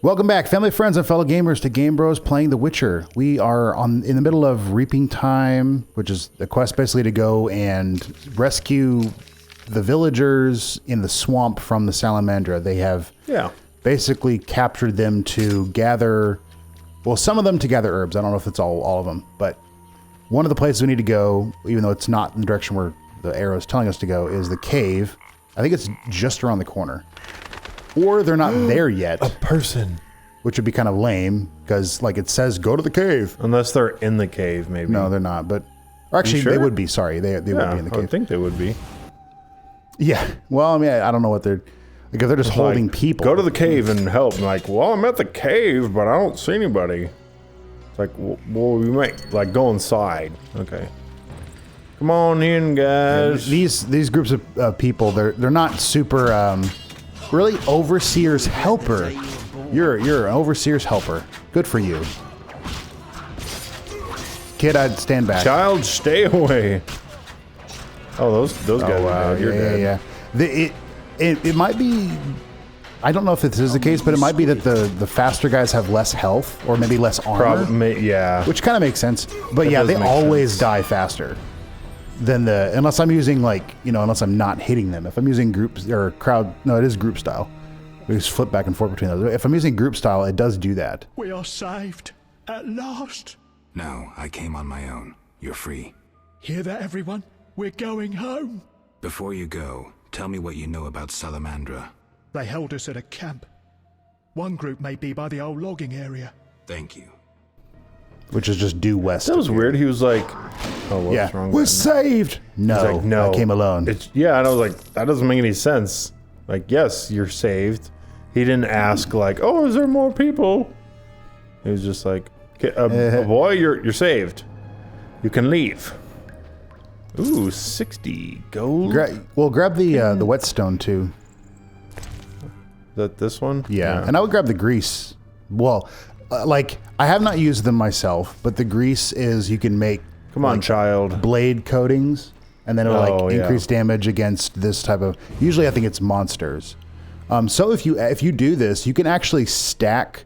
Welcome back, family, friends, and fellow gamers, to Game Bros Playing The Witcher. We are in the middle of Reaping Time, which is a quest basically to go and rescue the villagers in the swamp from the Salamandra. They have basically captured them to gather, well, some of them to gather herbs. I don't know if it's all of them, but one of the places we need to go, even though it's not in the direction where the arrow is telling us to go, is the cave. I think it's just around the corner. Or they're not there yet. A person. Which would be kind of lame, because like it says, go to the cave. Unless they're in the cave, maybe. No, they're not, but... Or actually, they would be, sorry. They would be in the cave. I would think they would be. Yeah. Well, I mean, I don't know what they're... Like, if they're just holding people. Go to the cave and help. I'm like, well, I'm at the cave, but I don't see anybody. It's like, well, we might, like, go inside. Okay. Come on in, guys. Yeah, these groups of people, they're not super... really, overseer's helper. You're an overseer's helper. Good for you. Kid, I'd stand back. Child, stay away. Oh, those guys are dead. You're dead. Yeah. It might be... I don't know if this is the case, but it might be that the faster guys have less health, or maybe less armor. Yeah. Which kind of makes sense. But yeah, they always die faster than unless I'm using, like, unless I'm not hitting them. If I'm using groups or crowd, no, it is group style. We just flip back and forth between those. If I'm using group style, it does do that. We are saved at last. No, I came on my own. You're free. Hear that, everyone? We're going home. Before you go, tell me what you know about Salamandra. They held us at a camp. One group may be by the old logging area. Thank you. Which is just due west. That was weird. He was like, oh, what's wrong with We're saved! No, like, no, I came alone. And I was like, that doesn't make any sense. Like, yes, you're saved. He didn't ask, like, oh, is there more people? He was just like, boy, you're saved. You can leave. Ooh, 60 gold. Grab the whetstone too. Is that this one? Yeah, and I would grab the grease. Well, like, I have not used them myself, but the grease is, you can make... Come on, child. Blade coatings, and then it'll increase damage against this type of... Usually I think it's monsters. So if you do this, you can actually stack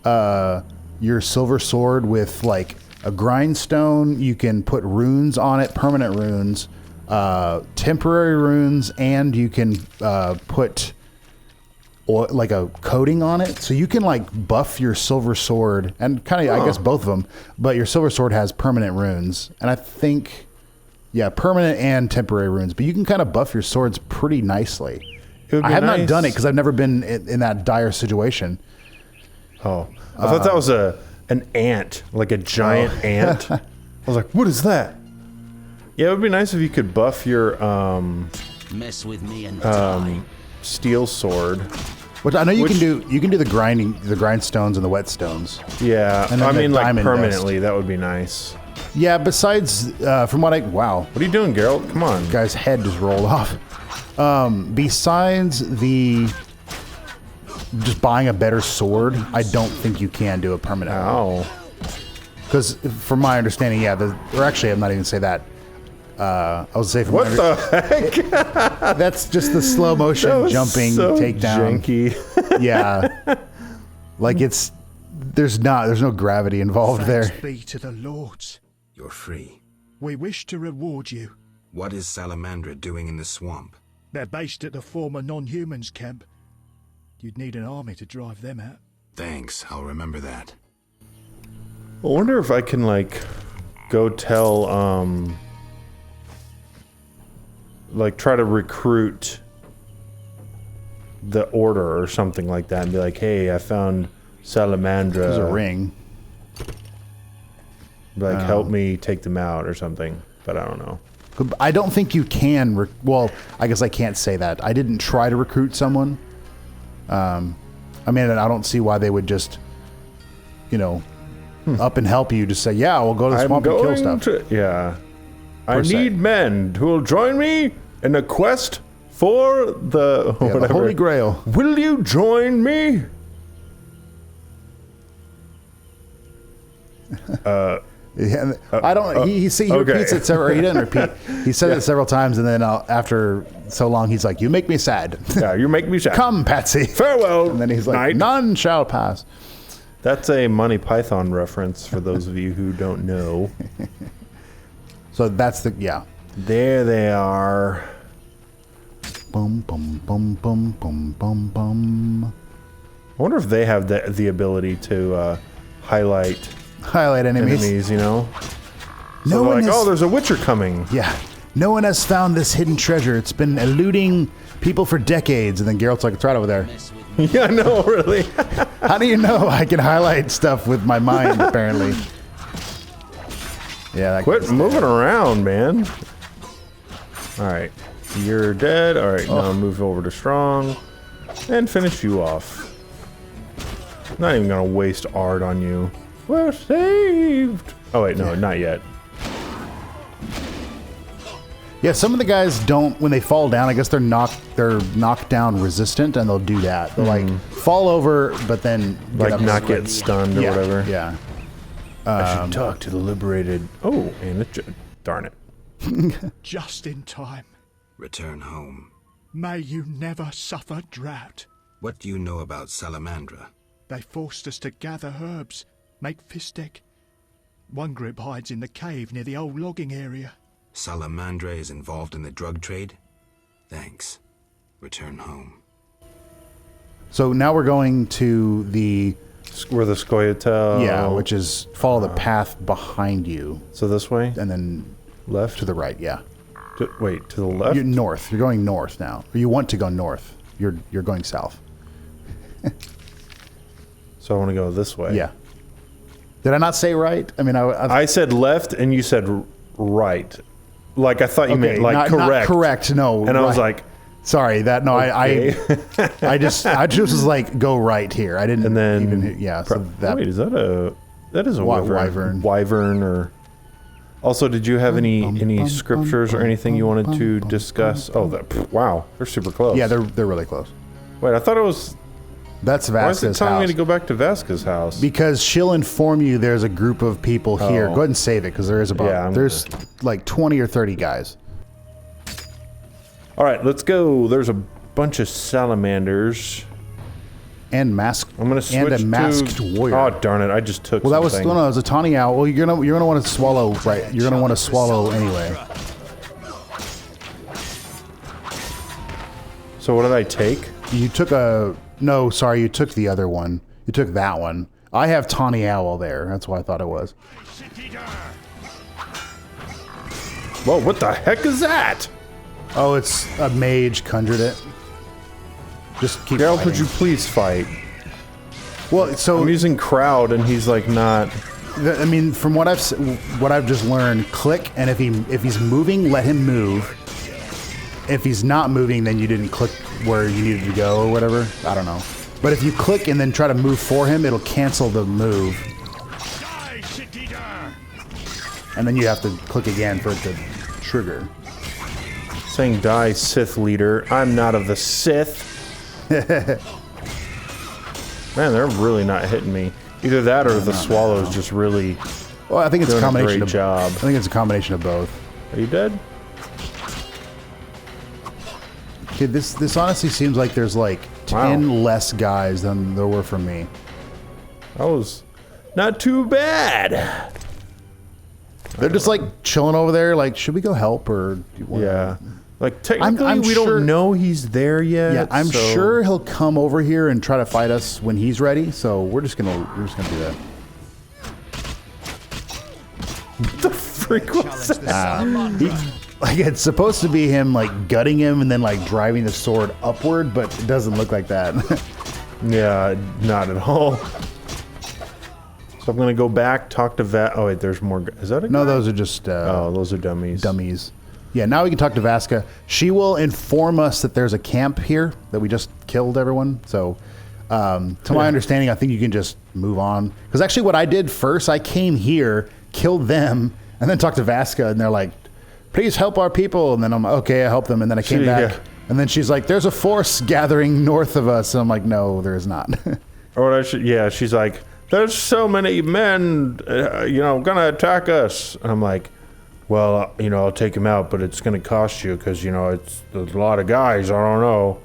your silver sword with, like, a grindstone. You can put runes on it, permanent runes, temporary runes, and you can put... or like a coating on it, so you can like buff your silver sword, and kind of I guess both of them, but your silver sword has permanent runes, and I think permanent and temporary runes, but you can kind of buff your swords pretty nicely. I have not done it because I've never been in that dire situation. I thought that was an ant, like a giant ant. I was like, what is that? Yeah, it would be nice if you could buff your mess with me and steel sword. Which I know you can do. You can do the grindstones and the whetstones. Yeah, and I mean, like permanently, that would be nice. Yeah. Besides, from what wow. What are you doing, Geralt? Come on. Guy's head just rolled off. Besides just buying a better sword, I don't think you can do a permanent. Ow. Because from my understanding, or actually, I'm not even say that. I was saying, what the heck? That's just the slow motion jumping takedown. Janky. Yeah, like there's no gravity involved Thanks there. be to the lords. You're free. We wish to reward you. What is Salamandra doing in the swamp? They're based at the former non-humans camp. You'd need an army to drive them out. Thanks, I'll remember that. I wonder if I can like go tell like try to recruit the order or something like that and be like, hey, I found Salamandra. There's a ring. Like, help me take them out or something, but I don't know. I don't think you can. Well, I guess I can't say that. I didn't try to recruit someone. I mean, I don't see why they would just, up and help you. Just say, yeah, we'll go to the swamp and kill stuff. I need men who will join me in a quest for the the Holy Grail. Will you join me? Yeah, I don't. He repeats it several. He doesn't repeat. He says it several times, and then after so long, he's like, "You make me sad." Yeah, you make me sad. Come, Patsy. Farewell. And then he's like, night. "None shall pass." That's a Monty Python reference for those of you who don't know. So that's There they are. Bum bum bum bum bum bum bum. I wonder if they have the ability to highlight enemies. You know. So No they're one like, has, there's a Witcher coming. Yeah. No one has found this hidden treasure. It's been eluding people for decades. And then Geralt's like, it's right over there. Yeah, no, really. How do you know I can highlight stuff with my mind, apparently? Yeah. Quit moving around, man. All right. You're dead. All right, now move over to strong. And finish you off. Not even going to waste art on you. We're saved. Oh, wait, no, not yet. Yeah, some of the guys don't, when they fall down, I guess they're knockdown resistant, and they'll do that. They'll like fall over, but then not get stunned or whatever. Yeah. I should talk to the liberated. Oh, and darn it. Just in time. Return home. May you never suffer drought. What do you know about Salamandra? They forced us to gather herbs, make fistek. One group hides in the cave near the old logging area. Salamandra is involved in the drug trade? Thanks. Return home. So now we're going to the... Where the Scoia'tael... Yeah, which is follow the path behind you. So this way? And then... Left? To the right, yeah. Wait, to the left? You're north. You're going north now. Or you want to go north. You're going south. So I want to go this way. Yeah. Did I not say right? I mean, I said left and you said right. Like I thought you meant like correct. Not correct, no. And I was like, sorry, that no, okay. I just was like go right here. I didn't. And then even, yeah. So wait, is that a wyvern? Wyvern or. Also, did you have any scriptures or anything you wanted to discuss? Oh, wow, they're super close. Yeah, they're really close. Wait, I thought it was. That's Vasca's Why is it telling house. me to go back to Vasca's house? Because she'll inform you there's a group of people here. Go ahead and save it because there is there's like 20 or 30 guys. All right, let's go. There's a bunch of salamanders. And masked. I'm gonna switch and a masked warrior. Oh darn it! I just took. Well, that was no, it was a tawny owl. Well, you're gonna want to swallow, right? You're gonna want to swallow anyway. So what did I take? You took you took the other one. You took that one. I have tawny owl there. That's what I thought it was. Whoa! What the heck is that? Oh, it's a mage conjured it. Just keep. Geralt, could you please fight? Well, so I'm using crowd, and he's like not. I mean, from what I've just learned, click, and if he's moving, let him move. If he's not moving, then you didn't click where you needed to go or whatever. I don't know. But if you click and then try to move for him, it'll cancel the move. And then you have to click again for it to trigger. Saying die, Sith leader. I'm not of the Sith. Man, they're really not hitting me. Either that or the swallows just really. Well, I think it's a combination. Job. I think it's a combination of both. Are you dead? Okay, this honestly seems like there's like 10 less guys than there were for me. That was not too bad. They're just like chilling over there. Like, should we go help or? Yeah. Like technically, we don't know he's there yet. Yeah, I'm sure he'll come over here and try to fight us when he's ready. So we're just gonna do that. What the freak was that? Like it's supposed to be him like gutting him and then like driving the sword upward, but it doesn't look like that. Yeah, not at all. So I'm gonna go back, talk to Oh wait, there's more. Is that a guy? No, those are just. Those are dummies. Dummies. Yeah, now we can talk to Vasca. She will inform us that there's a camp here, that we just killed everyone. So, to my understanding, I think you can just move on. Because actually what I did first, I came here, killed them, and then talked to Vasca, and they're like, please help our people. And then I'm like, okay, I helped them. And then I came back, and then she's like, there's a force gathering north of us. And I'm like, no, there is not. Or she's like, there's so many men, gonna attack us. And I'm like, well, I'll take him out, but it's gonna cost you because, there's a lot of guys. I don't know.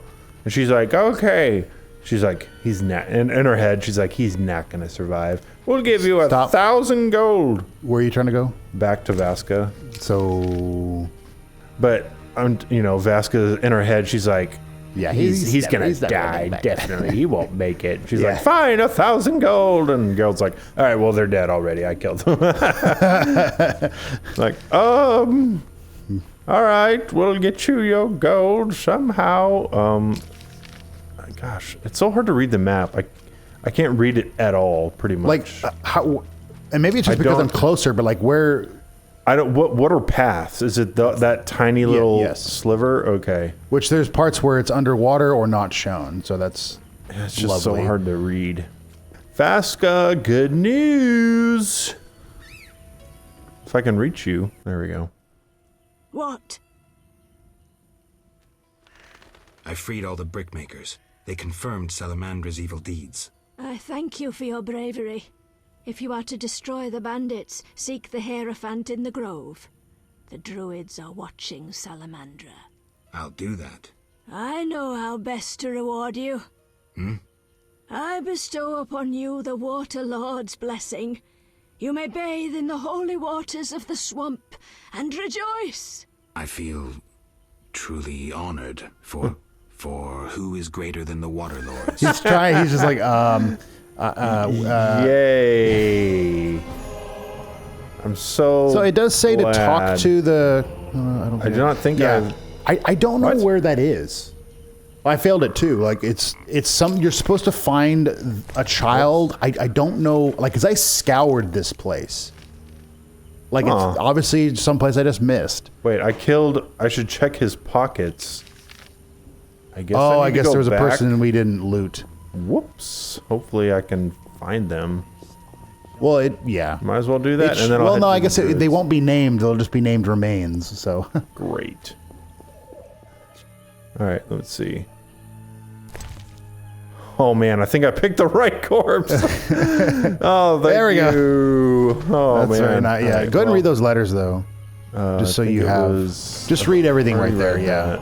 And she's like, okay. She's like, he's not. In her head, she's like, he's not gonna survive. We'll give you 1,000 gold. Where are you trying to go? Back to Vasca. So, but Vasca in her head, she's like, yeah, he's gonna die. Definitely, he won't make it. She's like, fine, 1,000 gold. And Geralt's like, all right, well, they're dead already. I killed them. Like, all right, we'll get you your gold somehow. Gosh, it's so hard to read the map. I can't read it at all, pretty much. Like, how? And maybe it's just because I'm closer, but like where? I don't. What are paths? Is it that tiny little sliver? Okay. Which there's parts where it's underwater or not shown, so that's it's just so hard to read. Vasca, good news. If I can reach you, there we go. What? I freed all the brickmakers. They confirmed Salamandra's evil deeds. I thank you for your bravery. If you are to destroy the bandits, seek the Hierophant in the grove. The druids are watching Salamandra. I'll do that. I know how best to reward you. I bestow upon you the Water Lord's blessing. You may bathe in the holy waters of the swamp and rejoice. I feel truly honored for who is greater than the Water Lords. he's trying. He's just like, yay! I'm so. So it does say glad. to talk to the. I do not think I don't know where that is. I failed it too. Like it's some. You're supposed to find a child. I don't know. Like, cause I scoured this place. Like it's obviously someplace I just missed. Wait, I should check his pockets. I guess. I guess there was a person we didn't loot. Whoops. Hopefully I can find them. Well, Might as well do that. And then I guess they won't be named. They'll just be named remains. So great. All right, let's see. Oh man, I think I picked the right corpse. Oh, there we go. Oh, that's man. very nice. Yeah, right, go ahead and read those letters though, just so you have. Just read everything right there. Yeah.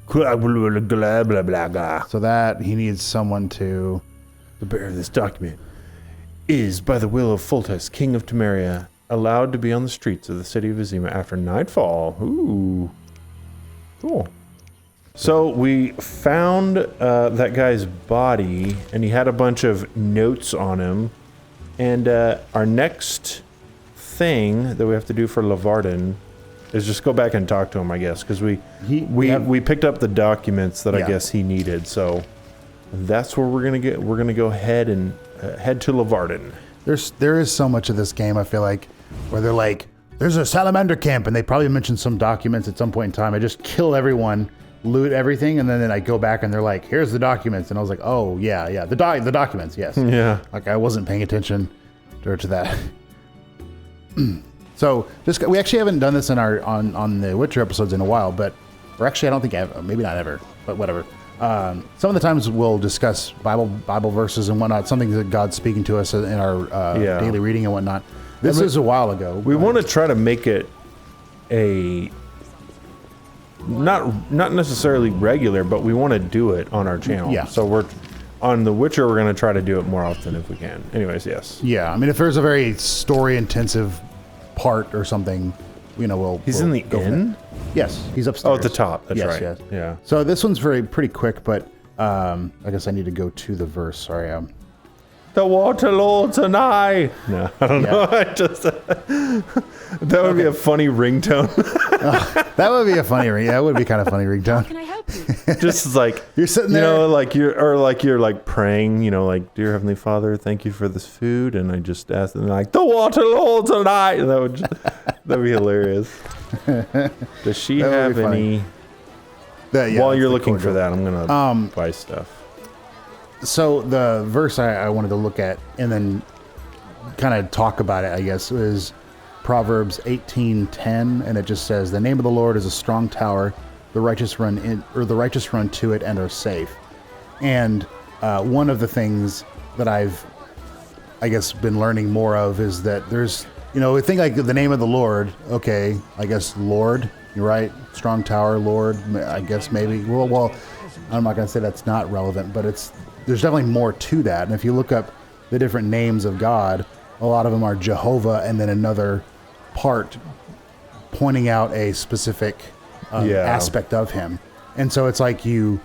Blah, blah, blah, blah. So that he needs someone to. The bearer of this document is, by the will of Foltest, King of Temeria, allowed to be on the streets of the city of Vizima after nightfall. Ooh. Cool. So we found that guy's body, and he had a bunch of notes on him. And our next thing that we have to do for Lavardin is just go back and talk to him, I guess, because we picked up the documents that I guess he needed. So that's where we're gonna get. We're gonna go ahead and head to Lavardin. There is so much of this game, I feel like, where they're like, there's a salamander camp, and they probably mentioned some documents at some point in time. I just kill everyone, loot everything, and then I go back and they're like, here's the documents. And I was like, oh yeah, the documents, yes. Yeah. Like I wasn't paying attention to that. So we actually haven't done this in our on the Witcher episodes in a while, or actually I don't think ever, maybe not ever, but whatever. Some of the times we'll discuss Bible verses and whatnot, something that God's speaking to us in our daily reading and whatnot. This is a while ago. We want to try to make it a not necessarily regular, but we want to do it on our channel. Yeah. So we're on The Witcher. We're going to try to do it more often if we can. Anyways, yes. Yeah, I mean, if there's a very story-intensive part or something, we'll. He's in the inn. Yes, he's upstairs. Oh, at the top. That's right. Yes. Yeah. So this one's pretty quick, but I guess I need to go to the verse. Sorry. The Water Lords and I. No, I don't know. I just that would be a funny ringtone. That would be a funny ring. That would be kind of funny ringtone. Can I help you? Just like you're sitting there, like you're praying, like, dear Heavenly Father, thank you for this food, and I just asked them like the Water Lords and I. And that'd be hilarious. Does she have any? While you're looking for that, I'm gonna buy stuff. So the verse I wanted to look at and then kind of talk about it, I guess, is Proverbs 18:10, and it just says, "The name of the Lord is a strong tower; the righteous run to it and are safe." And one of the things that I've, I guess, been learning more of is that there's, a thing like the name of the Lord. Okay, I guess Lord. You're right. Strong tower, Lord. I guess maybe. Well, I'm not going to say that's not relevant, but there's definitely more to that. And if you look up the different names of God, a lot of them are Jehovah, and then another part pointing out a specific aspect of him. And so it's like you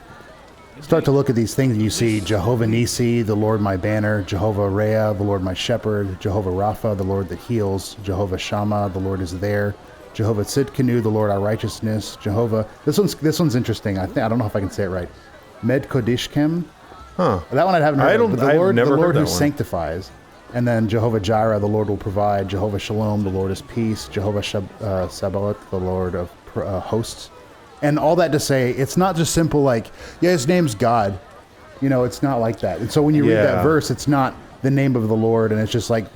start to look at these things and you see Jehovah Nisi, the Lord my banner, Jehovah Rhea, the Lord my shepherd, Jehovah Rapha, the Lord that heals, Jehovah Shammah, the Lord is there, Jehovah Tzidkenu, the Lord our righteousness, Jehovah. This one's interesting. I don't know if I can say it right. Med Kodishkem. Huh. That one I haven't heard of. But the Lord who one. sanctifies. And then Jehovah Jireh, the Lord will provide. Jehovah Shalom, the Lord is peace. Jehovah Sabaoth, the Lord of hosts. And all that to say, it's not just simple like, his name's God. It's not like that. And so when you read that verse, it's not the name of the Lord, and it's just like,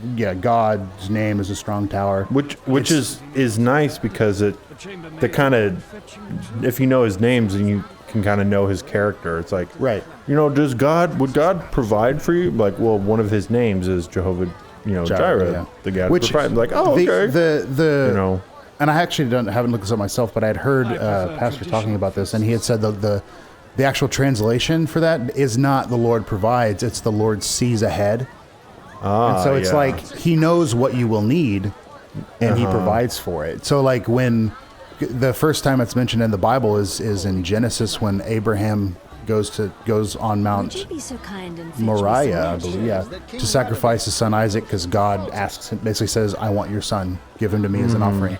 God's name is a strong tower. Which is nice because the kind of, if you know his names, then you can kind of know his character. It's like, right. Would God provide for you? Like, well, one of his names is Jehovah, Jireh, the God who provides. Like, okay. And I actually haven't looked this up myself, but I had heard Pastor talking about this, and he had said the actual translation for that is not the Lord provides, it's the Lord sees ahead. And so it's like he knows what you will need, and he provides for it. So like when the first time it's mentioned in the Bible is in Genesis when Abraham goes on Mount Moriah, I believe, to sacrifice his son Isaac, because God asks him, basically says, I want your son, give him to me as an offering.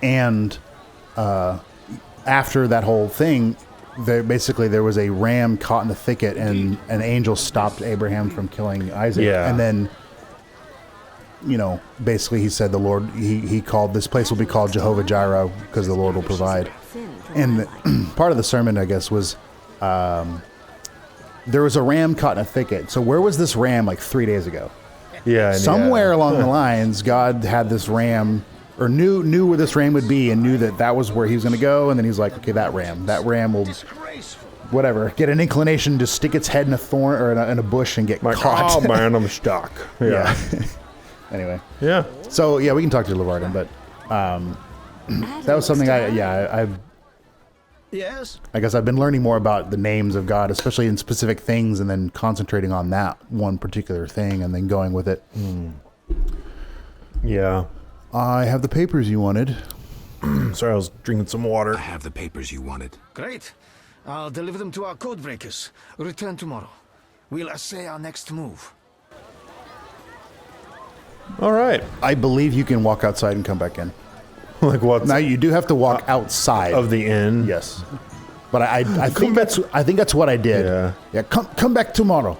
And after that whole thing, there was a ram caught in the thicket, and an angel stopped Abraham from killing Isaac. Yeah. And then, basically he said the Lord, he called, this place will be called Jehovah Jireh because the Lord will provide. And part of the sermon, I guess, was there was a ram caught in a thicket. So where was this ram like 3 days ago? Yeah. Somewhere along the lines, God had this ram, or knew where this ram would be, and knew that was where he was going to go. And then he's like, okay, that ram will, whatever, get an inclination to stick its head in a thorn or in a bush and get caught. Oh man, I'm stuck. Yeah. Anyway. Yeah. So we can talk to Levarden, but that was something Yes. I guess I've been learning more about the names of God, especially in specific things, and then concentrating on that one particular thing and then going with it. Yeah. I have the papers you wanted. Sorry, I was drinking some water. I have the papers you wanted. Great. I'll deliver them to our code breakers. Return tomorrow. We'll assay our next move. All right. I believe you can walk outside and come back in. Like what? Now you do have to walk outside of the inn. Yes, but I think that's what I did. Yeah. Come back tomorrow.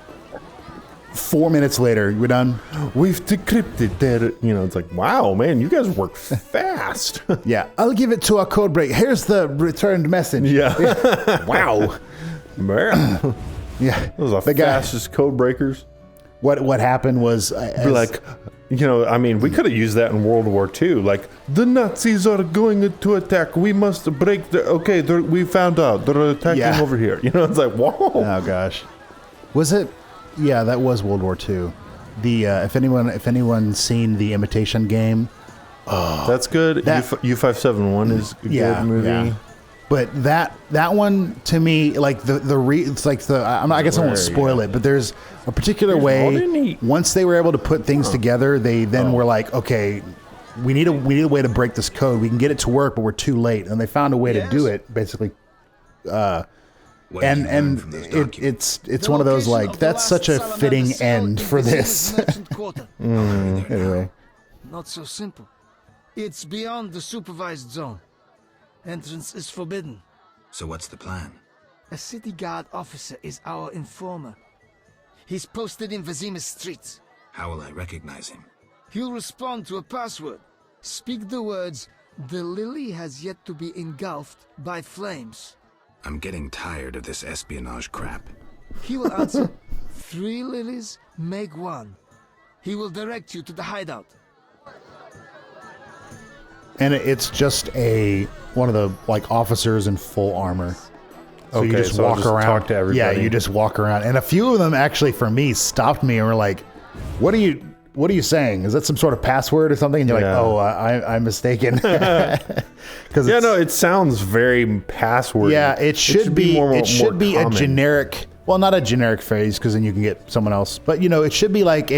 4 minutes later, we're done. We've decrypted that. It's like, wow, man, you guys work fast. Yeah, I'll give it to our code break. Here's the returned message. Yeah. Wow. Man. Yeah. Those are the fastest code breakers. What happened was we could have used that in World War II. Like, the Nazis are going to attack. We must break we found out they're attacking over here. It's like, whoa. Oh gosh. Was it? Yeah, that was World War II. The if anyone's seen The Imitation Game, that's good. U571 is a good movie. Yeah. But that one to me, like I guess I won't spoil it, but there's a particular way. Once they were able to put things together, they then were like, okay, we need a way to break this code. We can get it to work, but we're too late. And they found a way to do it, basically. It's one of those like, that's such a fitting end for this. Anyway, not so simple. It's beyond the supervised zone. Entrance is forbidden. So what's the plan? A city guard officer is our informer. He's posted in Vazima's streets. How will I recognize him? He'll respond to a password. Speak the words, "The lily has yet to be engulfed by flames." I'm getting tired of this espionage crap. He will answer, 3 lilies make 1. He will direct you to the hideout. And it's just one of the like officers in full armor. So you just walk around. Talk to everybody. Yeah, you just walk around. And a few of them actually, for me, stopped me and were like, what are you saying? Is that some sort of password or something? And you're like, oh, I'm mistaken. No, it sounds very password. Yeah, it should be a generic, well, not a generic phrase, because then you can get someone else. But, it should be like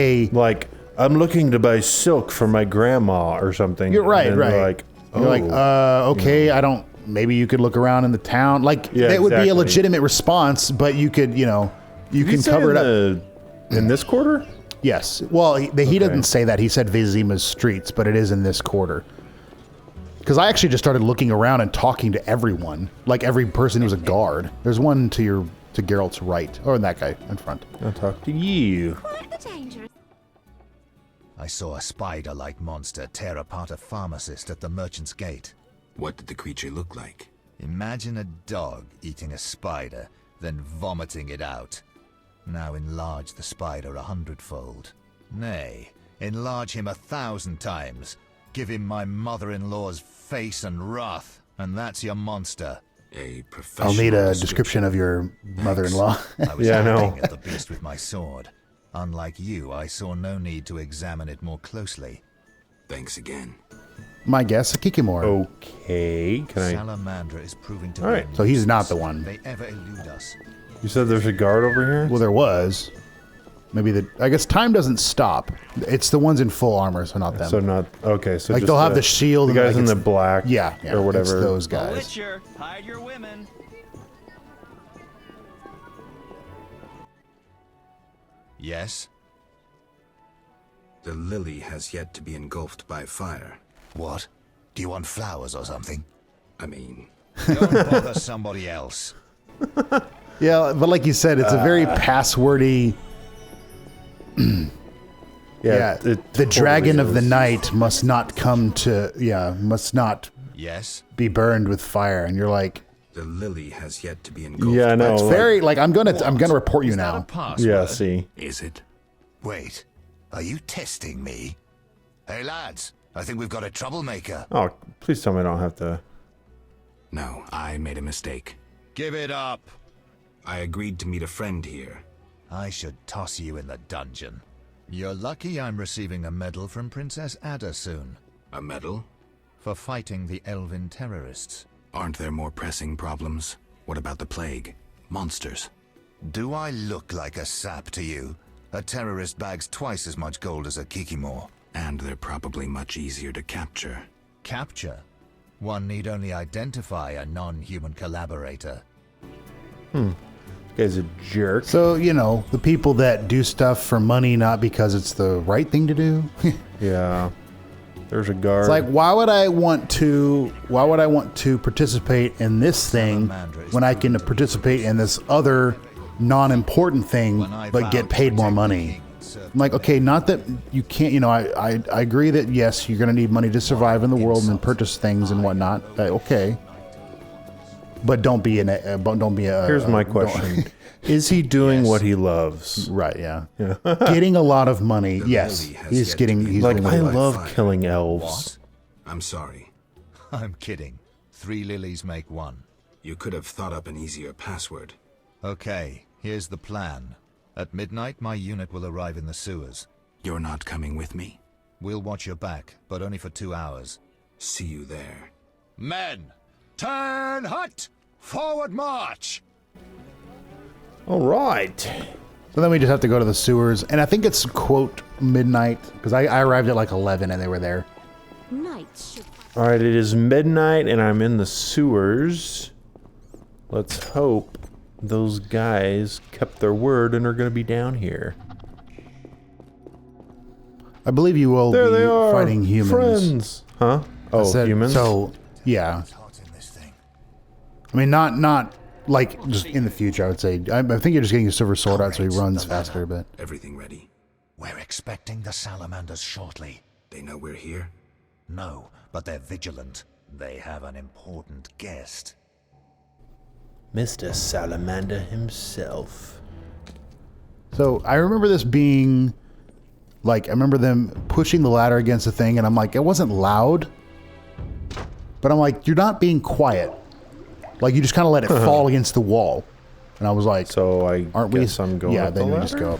I'm looking to buy silk for my grandma or something. You're right, right. You're like, okay, I don't, maybe you could look around in the town. Like, that would be a legitimate response, but you could, you can cover it up. In this quarter? Yes. Well, he didn't say that. He said Vizima's streets, but it is in this quarter. Because I actually just started looking around and talking to everyone, like every person who's a guard. There's one to Geralt's right, or that guy in front. I'll talk to you. I saw a spider-like monster tear apart a pharmacist at the merchant's gate. What did the creature look like? Imagine a dog eating a spider, then vomiting it out. Now enlarge the spider 100-fold. Nay, enlarge him 1,000 times. Give him my mother-in-law's face and wrath, and that's your monster. A professional I'll need a description of your mother-in-law. I was aiming at the beast with my sword. Unlike you, I saw no need to examine it more closely. Thanks again. My guess, a Kikimora. Okay, Salamandra is proving to be so he's not the one. They ever elude us. You said there's a guard over here? Well, there was. Maybe I guess time doesn't stop. It's the ones in full armor, so not them. So not, okay. So like they'll have the shield. The guys in the black. Yeah, or whatever. It's those guys. Witcher, hide your women. Yes? The lily has yet to be engulfed by fire. What? Do you want flowers or something? I mean... Go and bother somebody else. Yeah, but like you said, it's a very passwordy... the totally dragon of the night must not come to... must not yes? be burned with fire. And you're like... The lily has yet to be engulfed. Yeah, no. It's very, I'm gonna report you now. Yeah, see. Is it? Wait, are you testing me? Hey lads, I think we've got a troublemaker. Oh, please tell me I don't have to... No, I made a mistake. Give it up. I agreed to meet a friend here. I should toss you in the dungeon. You're lucky I'm receiving a medal from Princess Ada soon. A medal? For fighting the elven terrorists. Aren't there more pressing problems? What about the plague? Monsters? Do I look like a sap to you? A terrorist bags twice as much gold as a Kikimor. And they're probably much easier to capture. Capture? One need only identify a non-human collaborator. This guy's a jerk. So, the people that do stuff for money, not because it's the right thing to do. Yeah. There's a guard. It's like, why would I want to participate in this thing when I can participate in this other non-important thing but get paid more money? I'm like, okay, not that you can't, I agree that yes, you're going to need money to survive in the world and purchase things and whatnot. Okay. But don't be Here's my question. Is he doing what he loves? Right, yeah. Getting a lot of money. Yes. He's like, I love killing elves. I'm sorry. I'm kidding. 3 lilies make 1. You could have thought up an easier password. Okay, here's the plan. At midnight, my unit will arrive in the sewers. You're not coming with me? We'll watch your back, but only for 2 hours. See you there. Men! Turn hut! Forward march! All right. So then we just have to go to the sewers, and I think it's quote midnight because I arrived at like 11 and they were there. All right, it is midnight and I'm in the sewers. Let's hope those guys kept their word and are going to be down here. I believe you will there be they are, fighting humans. Friends. Huh? Oh, humans? So, yeah. I mean, not like just in the future, I would say. I think you're just getting a silver sword out so he runs faster, but... Everything ready? We're expecting the Salamanders shortly. They know we're here? No, but they're vigilant. They have an important guest. Mr. Salamander himself. So I remember this being like, I remember them pushing the ladder against the thing, and I'm like, it wasn't loud, but I'm like, you're not being quiet. Like you just kind of let it fall against the wall. And I was like, so aren't guess I'm going yeah, up then the you just ladder? go up.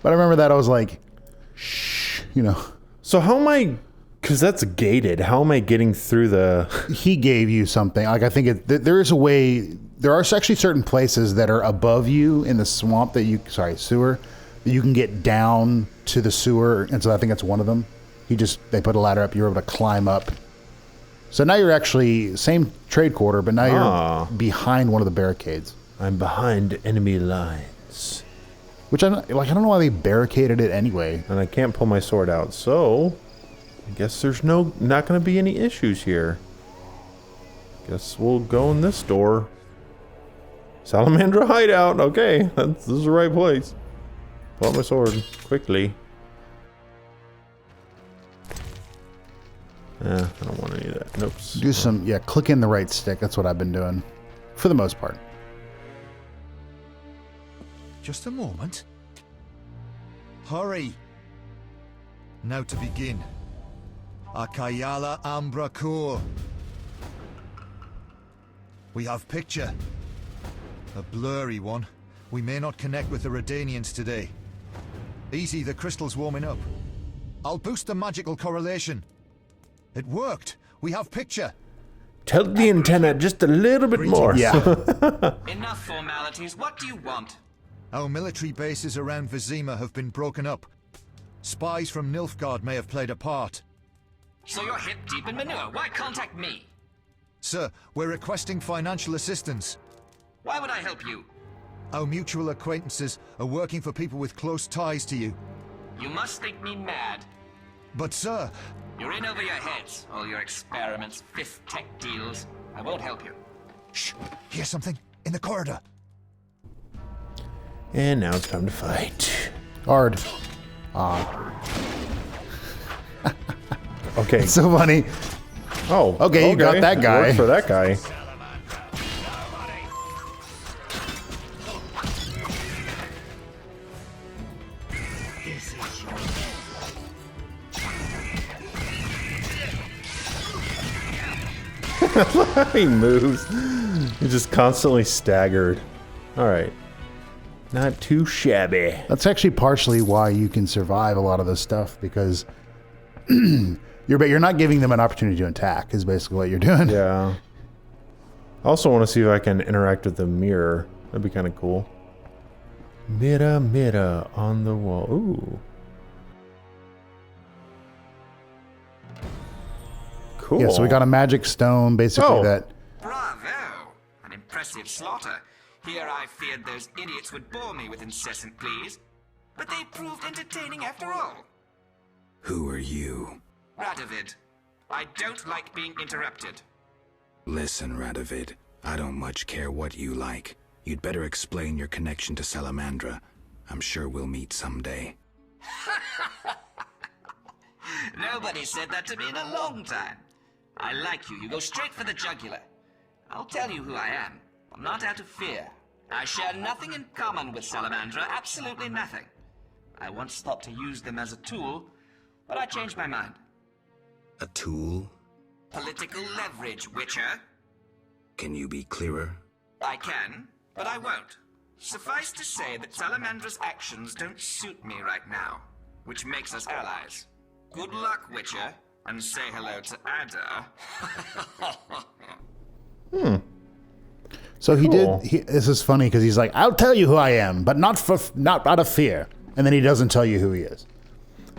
But I remember that I was like, shh, you know. So how am I, because that's gated, how am I getting through the... He gave you something. Like I think there is a way, there are actually certain places that are above you in the swamp that you, sewer, that you can get down to the sewer. And so I think that's one of them. They put a ladder up, you're able to climb up. So now you're actually, same trade quarter, but now you're behind one of the barricades. I'm behind enemy lines. Which I don't know why they barricaded it anyway. And I can't pull my sword out, so I guess there's not going to be any issues here. Guess we'll go in this door. Salamandra hideout. Okay, this is the right place. Pull out my sword quickly. I don't want any of that. Nope. Do some, click in the right stick. That's what I've been doing. For the most part. Just a moment. Hurry. Now to begin. Akayala Ambra Kur. We have picture. A blurry one. We may not connect with the Redanians today. Easy, the crystal's warming up. I'll boost the magical correlation. It worked. We have picture. Tilt the antenna just a little bit more. Yeah. Enough formalities. What do you want? Our military bases around Vizima have been broken up. Spies from Nilfgaard may have played a part. So you're hip deep in manure. Why contact me? Sir, we're requesting financial assistance. Why would I help you? Our mutual acquaintances are working for people with close ties to you. You must think me mad. But sir... You're in over your heads. All your experiments, fifth tech deals. I won't help you. Shh! Hear something? In the corridor. And now it's time to fight. Hard. Okay. It's so funny. Oh. Okay, you got that guy. Worked for that guy. He moves. He's just constantly staggered. All right. Not too shabby. That's actually partially why you can survive a lot of this stuff, because you're not giving them an opportunity to attack is basically what you're doing. Yeah. I also want to see if I can interact with the mirror. That'd be kind of cool. Mirror on the wall. Ooh. Cool. Yeah, so we got a magic stone, basically that... Bravo! An impressive slaughter. Here I feared those idiots would bore me with incessant pleas. But they proved entertaining after all. Who are you? Radovid. I don't like being interrupted. Listen, Radovid. I don't much care what you like. You'd better explain your connection to Salamandra. I'm sure we'll meet someday. Nobody said that to me in a long time. I like you. You go straight for the jugular. I'll tell you who I am. I'm not out of fear. I share nothing in common with Salamandra. Absolutely nothing. I once thought to use them as a tool, but I changed my mind. A tool? Political leverage, Witcher. Can you be clearer? I can, but I won't. Suffice to say that Salamandra's actions don't suit me right now, which makes us allies. Good luck, Witcher, and say hello to Ada. So he did. This is funny because he's like, "I'll tell you who I am, but not out of fear." And then he doesn't tell you who he is.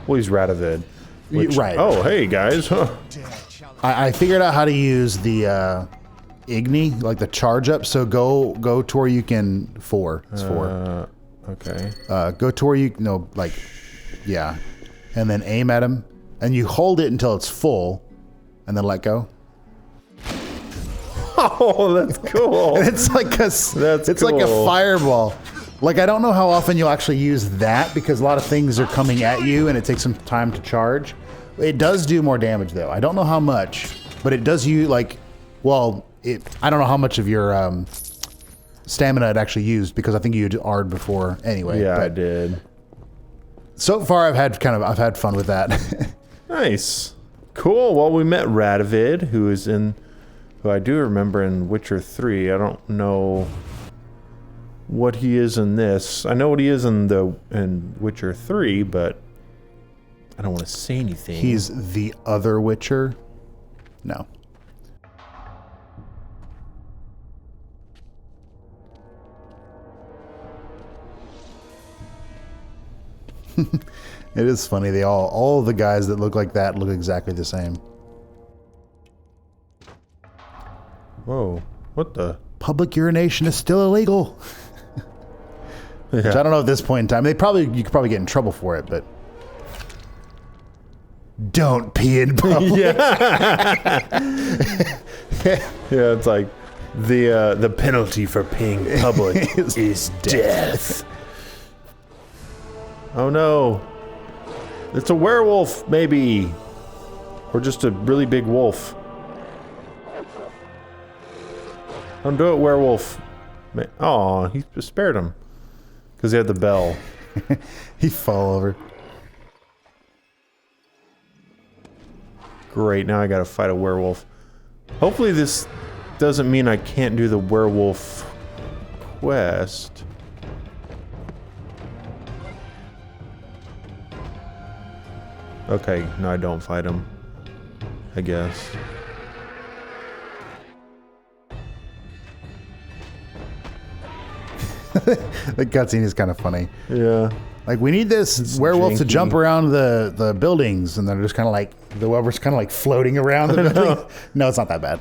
Well, he's Radovid. Right. Oh, hey guys. Huh. I figured out how to use the Igni, like the charge up. So go to where you can four. It's four. Okay. Go to where you yeah, and then aim at him, and you hold it until it's full, and then let go. Oh, that's cool. And it's like like a fireball. Like, I don't know how often you'll actually use that because a lot of things are coming at you and it takes some time to charge. It does do more damage though. I don't know how much, but it does I don't know how much of your stamina it actually used because I think you did Ard before anyway. Yeah, I did. So far I've had fun with that. Nice. Cool. Well, we met Radovid, who is in who I do remember in Witcher 3. I don't know what he is in this. I know what he is in Witcher 3, but I don't want to say anything. He's the other Witcher? No. It is funny. They all the guys that look like that look exactly the same. Whoa. What the? Public urination is still illegal. Which I don't know at this point in time. You could probably get in trouble for it, but don't pee in public. Yeah, it's like the penalty for peeing public is death. Oh no. It's a werewolf, maybe. Or just a really big wolf. Don't do it, werewolf. Oh, he spared him. Because he had the bell. He fell over. Great, now I gotta fight a werewolf. Hopefully this doesn't mean I can't do the werewolf quest. Okay, no, I don't fight him. I guess. The cutscene is kind of funny. Yeah. Like, we need this werewolf to jump around the buildings, and they're just kind of like, the werewolf's kind of like floating around the building. No, it's not that bad.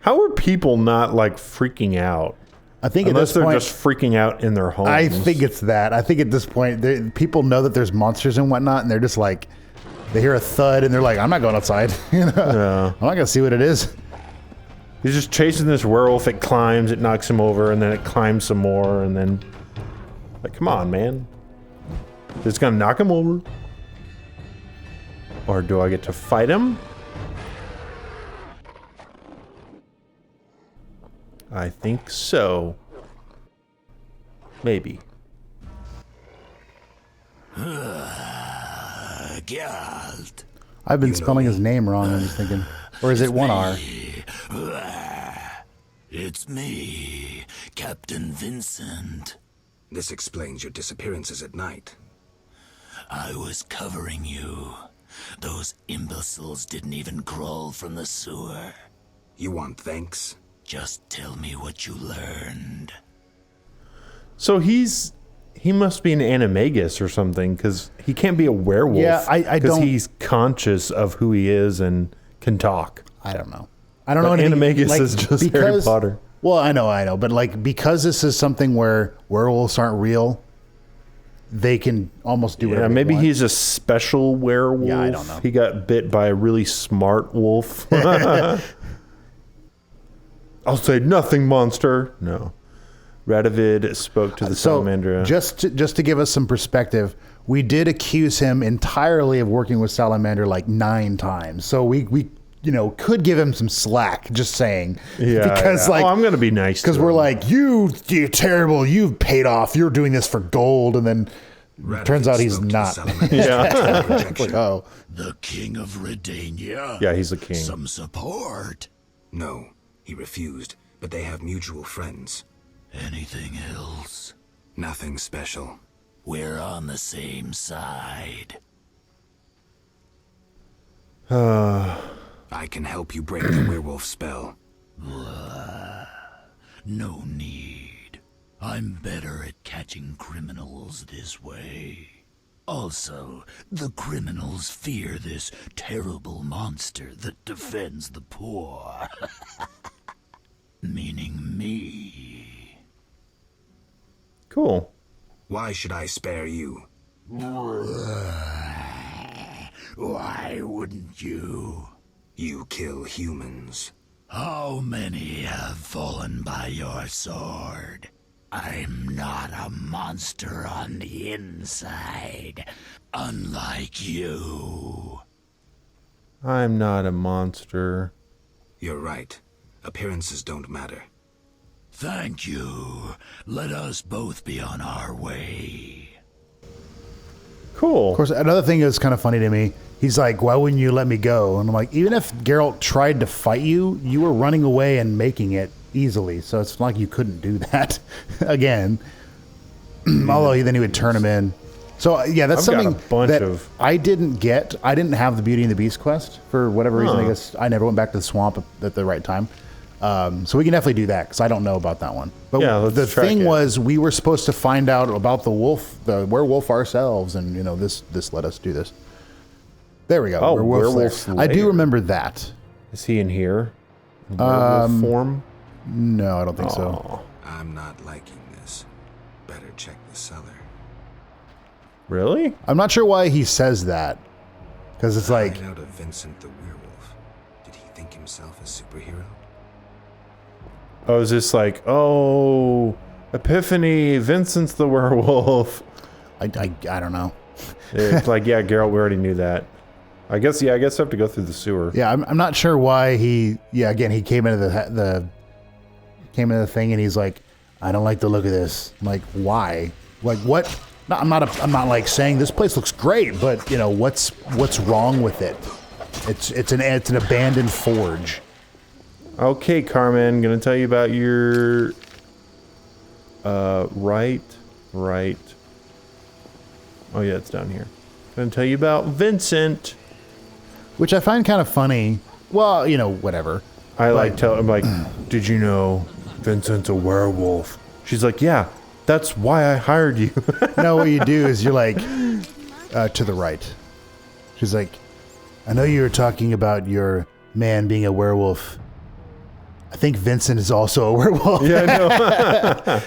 How are people not like freaking out? I think unless at this point, they're just freaking out in their homes. I think it's that. I think at this point, people know that there's monsters and whatnot, and they're just like, they hear a thud, and they're like, I'm not going outside. You know? Yeah. I'm not going to see what it is. He's just chasing this werewolf. It climbs, it knocks him over, and then it climbs some more, and then... Like, come on, man. It's gonna knock him over. Or do I get to fight him? I think so. Maybe. Geralt. I've been spelling his name wrong, I'm just thinking. Or is it one R? It's me, Captain Vincent. This explains your disappearances at night. I was covering you. Those imbeciles didn't even crawl from the sewer. You want thanks? Just tell me what you learned. So he must be an animagus or something, because he can't be a werewolf. Yeah, I don't... Because he's conscious of who he is and can talk. I don't know. I don't know anything. Animagus like, is just Harry Potter. Well, I know, but like, because this is something where werewolves aren't real, they can almost do whatever. Yeah, maybe they want. he's a special werewolf. Yeah, I don't know. He got bit by a really smart wolf. I'll say nothing, monster. No. Radovid spoke to the Salamandra. Just to give us some perspective, we did accuse him entirely of working with Salamandra like 9 times. So we could give him some slack, just saying. Yeah. Because I'm going to be nice to him. Because we're like, you're terrible. You've paid off. You're doing this for gold. And then turns out he's not. Yeah. Like, oh. The King of Redania? Yeah, he's the king. Some support? No, he refused, but they have mutual friends. Anything else? Nothing special. We're on the same side. I can help you break the werewolf spell. No need. I'm better at catching criminals this way. Also, the criminals fear this terrible monster that defends the poor. Meaning me. Cool. Why should I spare you? Why wouldn't you? You kill humans. How many have fallen by your sword? I'm not a monster on the inside, unlike you. I'm not a monster. You're right. Appearances don't matter. Thank you. Let us both be on our way. Cool. Of course, another thing that's kind of funny to me, he's like, why wouldn't you let me go? And I'm like, even if Geralt tried to fight you, you were running away and making it easily. So it's not like you couldn't do that again. Although then he would turn him in. So yeah, that's something that I didn't get. I didn't have the Beauty and the Beast quest for whatever reason. I guess I never went back to the swamp at the right time. So we can definitely do that because I don't know about that one. But yeah, the thing was, we were supposed to find out about the werewolf ourselves, and this let us do this. There we go. Oh, werewolf I do remember that. Is he in here? Werewolf form? No, I don't think so. I'm not liking this. Better check the cellar. Really? I'm not sure why he says that. Because it's like... Out of Vincent the werewolf. Did he think himself a superhero? Oh, is this like, oh, Epiphany, Vincent's the werewolf? I don't know. It's like, yeah, Geralt, we already knew that. I guess I have to go through the sewer. Yeah, I'm not sure why he... Yeah, again, he came into the thing and he's like, I don't like the look of this. I'm like, why? Like, what? No, I'm not like saying this place looks great, but what's wrong with it? It's an abandoned forge. Okay, Carmen, gonna tell you about your right. Oh yeah, it's down here. Gonna tell you about Vincent, which I find kind of funny. Well, whatever. I'm like, did you know Vincent's a werewolf? She's like, yeah, that's why I hired you. No, what you do is you're like, to the right. She's like, I know you were talking about your man being a werewolf. I think Vincent is also a werewolf. Yeah, I know.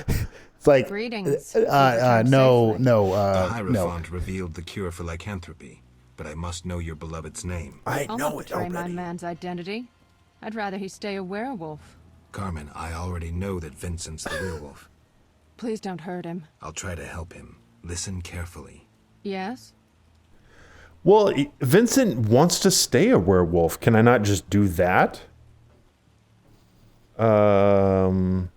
It's like, greetings. No. The Hierophant revealed the cure for lycanthropy, but I must know your beloved's name. I know it already. My man's identity. I'd rather he stay a werewolf. Carmen, I already know that Vincent's the werewolf. Please don't hurt him. I'll try to help him. Listen carefully. Yes? Well, Vincent wants to stay a werewolf. Can I not just do that? I'll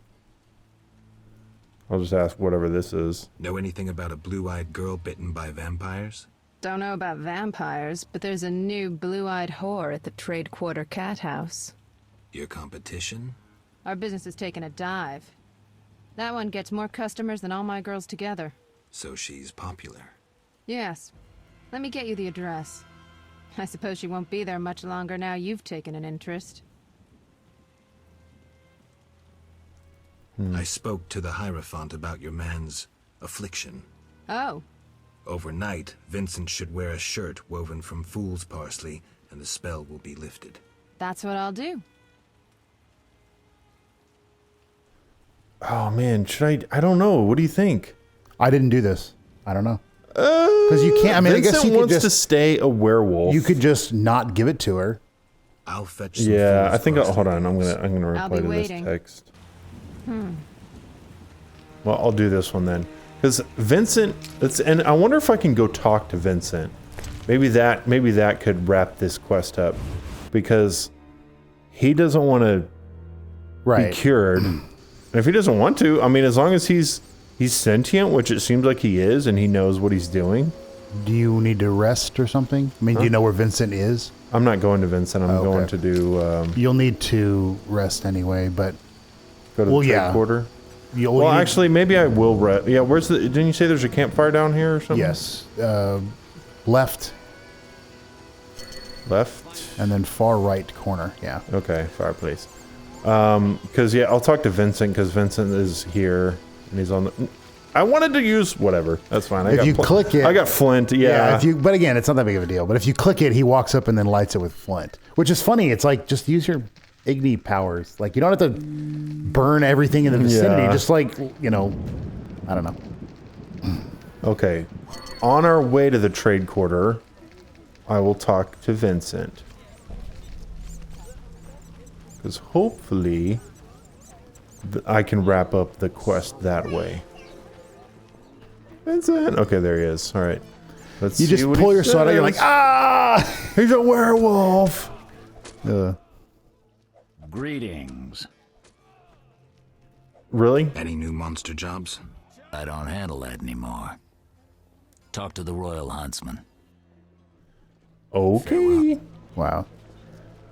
just ask whatever this is. Know anything about a blue-eyed girl bitten by vampires? Don't know about vampires, but there's a new blue-eyed whore at the Trade Quarter Cat House. Your competition? Our business is taking a dive. That one gets more customers than all my girls together. So she's popular? Yes. Let me get you the address. I suppose she won't be there much longer now you've taken an interest. I spoke to the Hierophant about your man's affliction. Oh. Overnight, Vincent should wear a shirt woven from fool's parsley, and the spell will be lifted. That's what I'll do. Oh man, I don't know. What do you think? I didn't do this. I don't know. Because you can't. I mean, Vincent I guess you wants could to stay a werewolf. You could just not give it to her. I'll fetch some I think. parsley. Hold on. I'm gonna reply to this text. Well, I'll do this one then, because Vincent. And I wonder if I can go talk to Vincent. Maybe that could wrap this quest up, because he doesn't want to be cured. And if he doesn't want to, I mean, as long as he's sentient, which it seems like he is, and he knows what he's doing. Do you need to rest or something? I mean, do you know where Vincent is? I'm not going to Vincent. I'm going to do... You'll need to rest anyway, but... Go to the trade quarter? Actually, maybe I will rest. Yeah, where's the... Didn't you say there's a campfire down here or something? Yes. Left. Left? And then far right corner, yeah. Okay, fireplace. Because, I'll talk to Vincent, because Vincent is here, and he's on the... I wanted to use whatever. That's fine. If you click it... I got flint, yeah. But again, it's not that big of a deal. But if you click it, he walks up and then lights it with flint. Which is funny. It's like, just use your Igni powers. Like, you don't have to burn everything in the vicinity. Yeah. Just like, I don't know. Okay. On our way to the trade quarter, I will talk to Vincent. Because hopefully I can wrap up the quest that way. Vincent! Okay, there he is. All right. Let's you see just what pull he your sword out, you're like, ah! He's a werewolf! Greetings. Really? Any new monster jobs? I don't handle that anymore. Talk to the Royal Huntsman. Okay. Wow.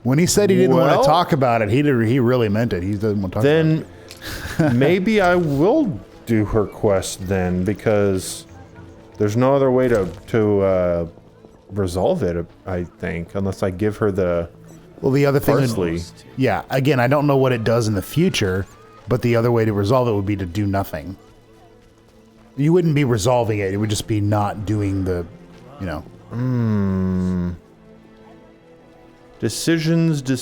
When he said he didn't want to talk about it, he really meant it. He doesn't want to talk about it. Then maybe I will do her quest then, because there's no other way to resolve it, I think, unless I give her the other thing parsley. Yeah, again, I don't know what it does in the future, but the other way to resolve it would be to do nothing. You wouldn't be resolving it. It would just be not doing the, you know. Decisions. The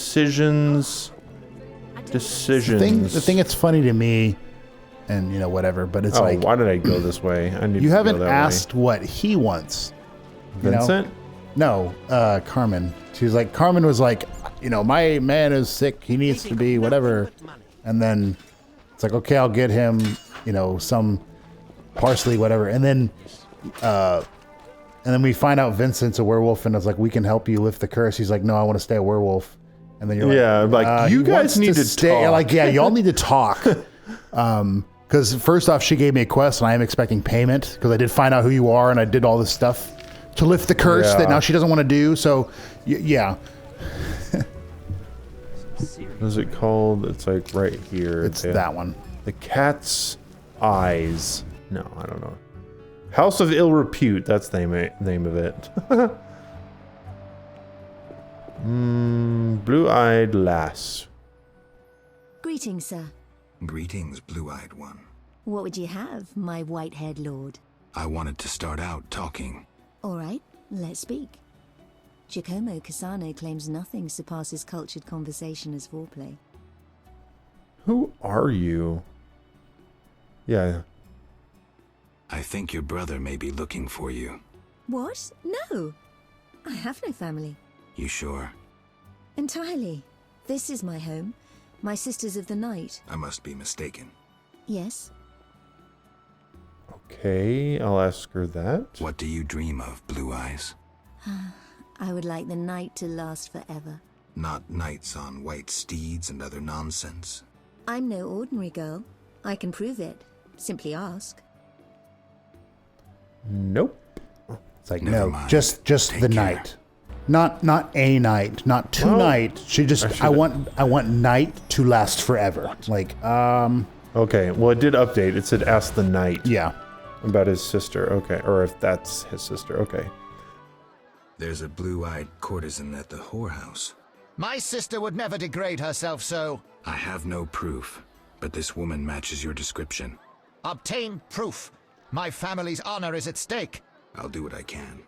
thing that's funny to me, and you know, whatever, but it's like, why did I go this way? I need you to haven't go that asked way. what he wants. Vincent? No, Carmen. She was like, Carmen was like, you know, my man is sick. He needs to be whatever. And then it's like, okay, I'll get him, you know, some parsley, whatever. And then we find out Vincent's a werewolf, and it's like, we can help you lift the curse. He's like, no, I want to stay a werewolf. And then you're like, you guys need to stay. talk. You're like, yeah, y'all need to talk. Because first off, she gave me a quest, and I am expecting payment because I did find out who you are, and I did all this stuff to lift the curse that now she doesn't want to do. So, yeah. What is it called? It's like right here. It's that one. The Cat's Eyes. No, I don't know. House of Ill Repute. That's the name of it. Blue-eyed lass. Greetings, sir. Greetings, blue-eyed one. What would you have, my white-haired lord? I wanted to start out talking. All right, let's speak. Giacomo Cassano claims nothing surpasses cultured conversation as foreplay. Who are you? Yeah. I think your brother may be looking for you. What? No. I have no family. You sure? Entirely. This is my home. My sisters of the night. I must be mistaken. Yes. Okay, I'll ask her that. What do you dream of, Blue Eyes? I would like the night to last forever. Not nights on white steeds and other nonsense. I'm no ordinary girl. I can prove it. Simply ask. Nope. It's like, Never no, mind. just Take the care. night. Not a night, not tonight. She just, I want night to last forever. Like, Okay, well, it did update. It said ask the knight. yeah. About his sister. Okay, or if that's his sister. Okay. There's a blue-eyed courtesan at the whorehouse. My sister would never degrade herself so. I have no proof, but this woman matches your description. Obtain proof. My family's honor is at stake. I'll do what I can.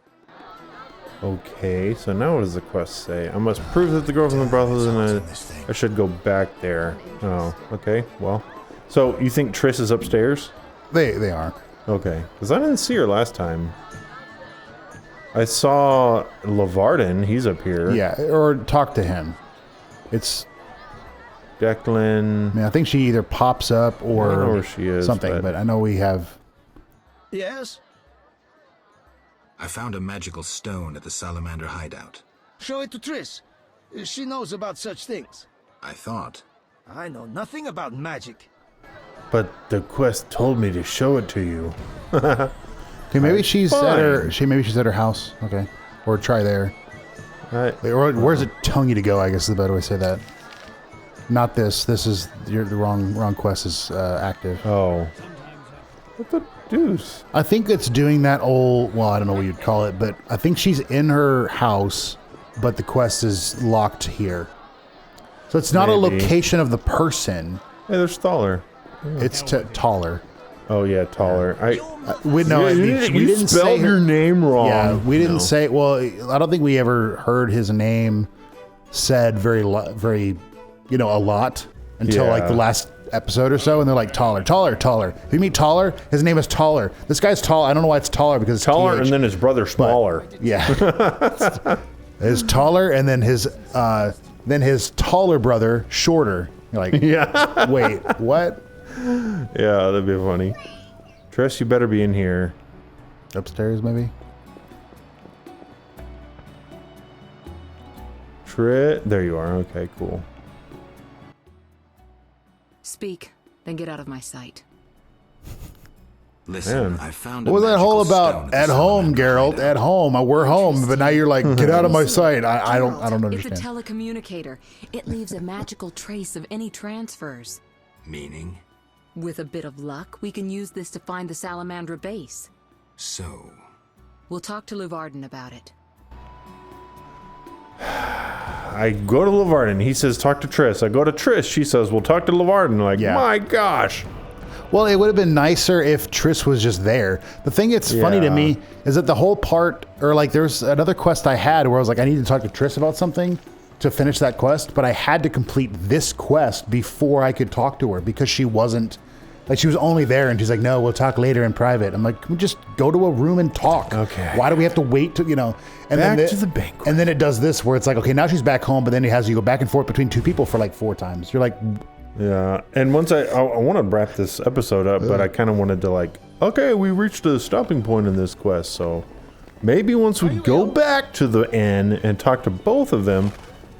Okay, so now what does the quest say? I must prove that the girl from the brothel is in I should go back there. Oh, okay, well. So, you think Triss is upstairs? They are. Okay, because I didn't see her last time. I saw Lavarden, he's up here. Yeah, or talk to him. It's, Declan. I mean, I think she either pops up or I don't know where she is, something, but I know we have. Yes? I found a magical stone at the Salamandra hideout. Show it to Triss. She knows about such things. I thought. I know nothing about magic. But the quest told me to show it to you. Okay, maybe she's at her. Maybe she's at her house. Okay, or try there. Or where's it telling you to go? I guess is the better way to say that. Not this. This is the wrong quest is active. Oh. What the deuce? I think it's doing that old. Well, I don't know what you'd call it, but I think she's in her house, but the quest is locked here. So it's not a location of the person. Hey, there's Thaler. It's taller. Oh yeah, taller. We didn't spelled say your name wrong. Yeah, we didn't say. Well, I don't think we ever heard his name said very, a lot until like the last episode or so, and they're like taller. If you meet Taller, his name is Taller. This guy's tall. I don't know why it's Taller because it's Taller, TH, and then his brother smaller. Yeah, it's Taller, and then his taller brother shorter. You're like, yeah. Wait, what? Yeah, that'd be funny. Triss, you better be in here. Upstairs, maybe? There you are. Okay, cool. Speak, then get out of my sight. Listen, Man. I found What was that whole about? At home, Geralt. At home. We're home. But now you're like, get out of my sight. I don't understand. It's a telecommunicator. It leaves a magical trace of any transfers. Meaning? With a bit of luck, we can use this to find the Salamandra base. So? We'll talk to Luvarden about it. I go to Luvarden. He says, talk to Triss. I go to Triss. She says, we'll talk to Luvarden. Like, my gosh. Well, it would have been nicer if Triss was just there. The thing that's funny to me is that the whole part, or like there's another quest I had where I was like, I need to talk to Triss about something to finish that quest, but I had to complete this quest before I could talk to her because she wasn't, like she was only there and she's like, no, we'll talk later in private. I'm like, can we just go to a room and talk? Okay. Why do we have to wait to, and back to the banquet. And then it does this where it's like, okay, now she's back home, but then it has you go back and forth between two people for like 4 times. You're like... Yeah, and once I want to wrap this episode up, but I kind of wanted to like, okay, we reached a stopping point in this quest, so maybe once we go back to the inn and talk to both of them,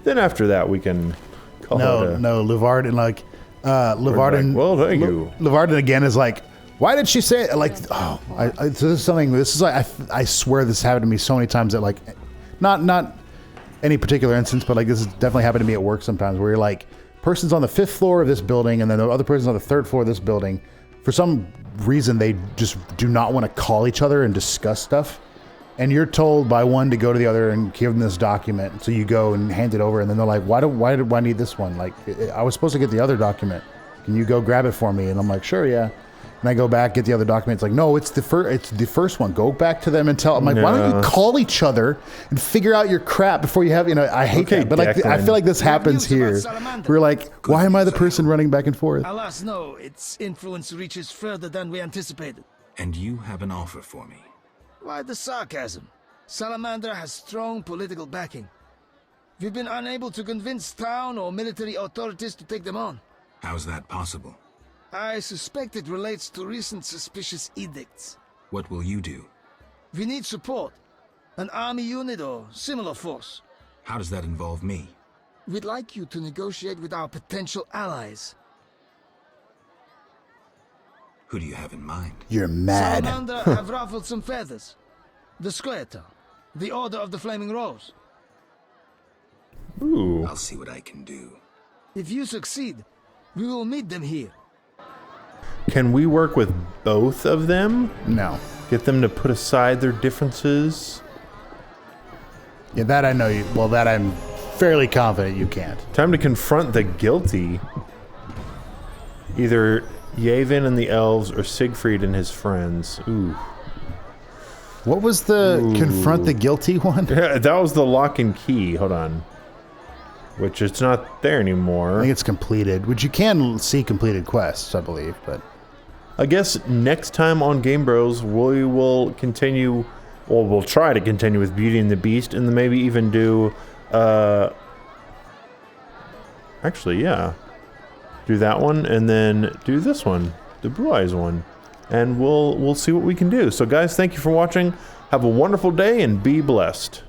then after that we can call it No, Luvarden, like, Luvarden... Well, thank you. Luvarden again is like, why did she say it? Like, I swear this happened to me so many times that like, not any particular instance, but like this has definitely happened to me at work sometimes where you're like, person's on the 5th floor of this building and then the other person's on the 3rd floor of this building. For some reason, they just do not want to call each other and discuss stuff. And you're told by one to go to the other and give them this document. So you go and hand it over and then they're like, why do I need this one? Like, I was supposed to get the other document. Can you go grab it for me? And I'm like, sure, yeah. And I go back, get the other document. It's like, no, it's the first one. Go back to them and tell. I'm like, why don't you call each other and figure out your crap before you have, I hate that. But like, I feel like this happens here. We're like, why am I the person running back and forth? Alas, no, its influence reaches further than we anticipated. And you have an offer for me. Why the sarcasm? Salamandra has strong political backing. We've been unable to convince town or military authorities to take them on. How's that possible? I suspect it relates to recent suspicious edicts. What will you do? We need support. An army unit or similar force. How does that involve me? We'd like you to negotiate with our potential allies. Who do you have in mind? You're mad. Salamandra have ruffled some feathers. The Squareton, the Order of the Flaming Rose. Ooh. I'll see what I can do. If you succeed, we will meet them here. Can we work with both of them? No. Get them to put aside their differences? Yeah, that I know you. Well, that I'm fairly confident you can't. Time to confront the guilty. Either Yavin and the elves or Siegfried and his friends. Ooh. What was the confront the guilty one? Yeah, that was the lock and key. Hold on. Which it's not there anymore. I think it's completed, which you can see completed quests, I believe, but... I guess next time on Game Bros, we will continue, well, we'll try to continue with Beauty and the Beast, and then maybe even do, actually, yeah. Do that one, and then do this one, the Blue Eyes one. And we'll see what we can do. So guys, thank you for watching. Have a wonderful day, and be blessed.